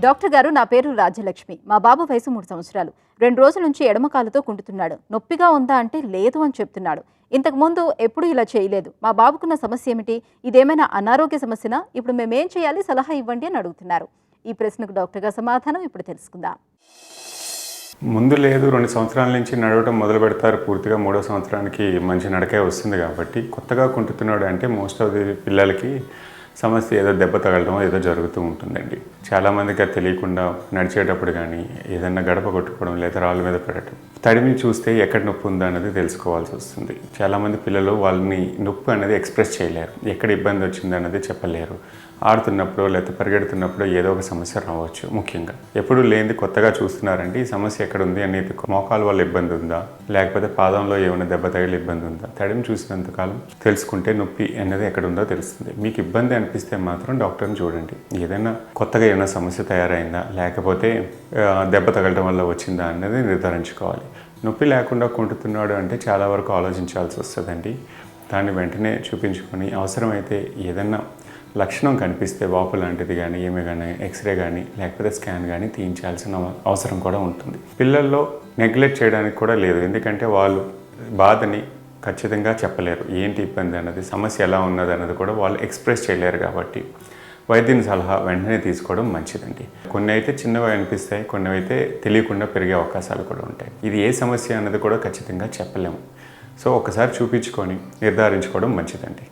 Doctor గారు, నా పేరు రాజ్యలక్ష్మి. మా బాబు వయసు 3 సంవత్సరాలు. 2 రోజుల నుంచి ఎడమ కాలుతో కుంటుతున్నాడు. నొప్పిగా ఉందా అంటే లేదు అని చెప్తున్నాడు. ఇంతకు ముందు ఎప్పుడూ ఇలా చేయలేదు. మా బాబుకున్న సమస్య ఏమిటి? ఇదేమైనా అనారోగ్య సమస్యనా? ఇప్పుడు మేమేం చేయాలి? సలహా ఇవ్వండి అని అడుగుతున్నారు. ఈ ప్రశ్నకు డాక్టర్ గారి సమాధానం ఇప్పుడు తెలుసుకుందాం. ముందు లేదు 2 సంవత్సరాల నుంచి నడవటం మొదలు పెడతారు. పూర్తిగా 3వ సంవత్సరానికి మంచి నడకే వస్తుంది కాబట్టి కొత్తగా కుంటుతున్నాడు అంటే మోస్ట్ ఆఫ్ ది పిల్లలకి సమస్య ఏదో దెబ్బ తగలడం ఏదో జరుగుతూ ఉంటుందండి. చాలామందికి అది తెలియకుండా నడిచేటప్పుడు కానీ ఏదన్నా గడప కొట్టుకోవడం లేదా రాళ్ళ మీద పడటం, తడిమి చూస్తే ఎక్కడ నొప్పి ఉందా అనేది తెలుసుకోవాల్సి వస్తుంది. చాలామంది పిల్లలు వాళ్ళని నొప్పి అనేది ఎక్స్ప్రెస్ చేయలేరు, ఎక్కడ ఇబ్బంది వచ్చింది అన్నది చెప్పలేరు. ఆడుతున్నప్పుడు లేకపోతే పరిగెడుతున్నప్పుడు ఏదో ఒక సమస్య రావచ్చు. ముఖ్యంగా ఎప్పుడు లేనిది కొత్తగా చూస్తున్నారంటే ఈ సమస్య ఎక్కడ ఉంది అనేది, మోకాల వల్ల ఇబ్బంది ఉందా లేకపోతే పాదంలో ఏమైనా దెబ్బ తగిలి ఇబ్బంది ఉందా, తడిమి చూసినంతకాలం తెలుసుకుంటే నొప్పి అనేది ఎక్కడ ఉందో తెలుస్తుంది. మీకు ఇబ్బంది అనిపిస్తే మాత్రం డాక్టర్ని చూడండి. ఏదైనా కొత్తగా ఏమైనా సమస్య తయారైందా లేకపోతే దెబ్బ తగలటం వల్ల వచ్చిందా అనేది నిర్ధారించుకోవాలి. నొప్పి లేకుండా కుంటున్నాడు అంటే చాలా వరకు ఆలోచించాల్సి వస్తుందండి. దాన్ని వెంటనే చూపించుకొని అవసరమైతే ఏదైనా లక్షణం కనిపిస్తే వాపు లాంటిది కానీ ఏమి కానీ ఎక్స్రే కానీ లేకపోతే స్కాన్ కానీ తీయించాల్సిన అవసరం కూడా ఉంటుంది. పిల్లల్లో నెగ్లెక్ట్ చేయడానికి కూడా లేదు, ఎందుకంటే వాళ్ళు బాధని ఖచ్చితంగా చెప్పలేరు. ఏంటి ఇబ్బంది అన్నది, సమస్య ఎలా ఉన్నది అన్నది కూడా వాళ్ళు ఎక్స్ప్రెస్ చేయలేరు. కాబట్టి వైద్యుని సలహా వెంటనే తీసుకోవడం మంచిదండి. కొన్ని అయితే చిన్నవి అనిపిస్తాయి, కొన్ని అయితే తెలియకుండా పెరిగే అవకాశాలు కూడా ఉంటాయి. ఇది ఏ సమస్య అన్నది కూడా ఖచ్చితంగా చెప్పలేము. సో ఒకసారి చూపించుకొని నిర్ధారించుకోవడం మంచిదండి.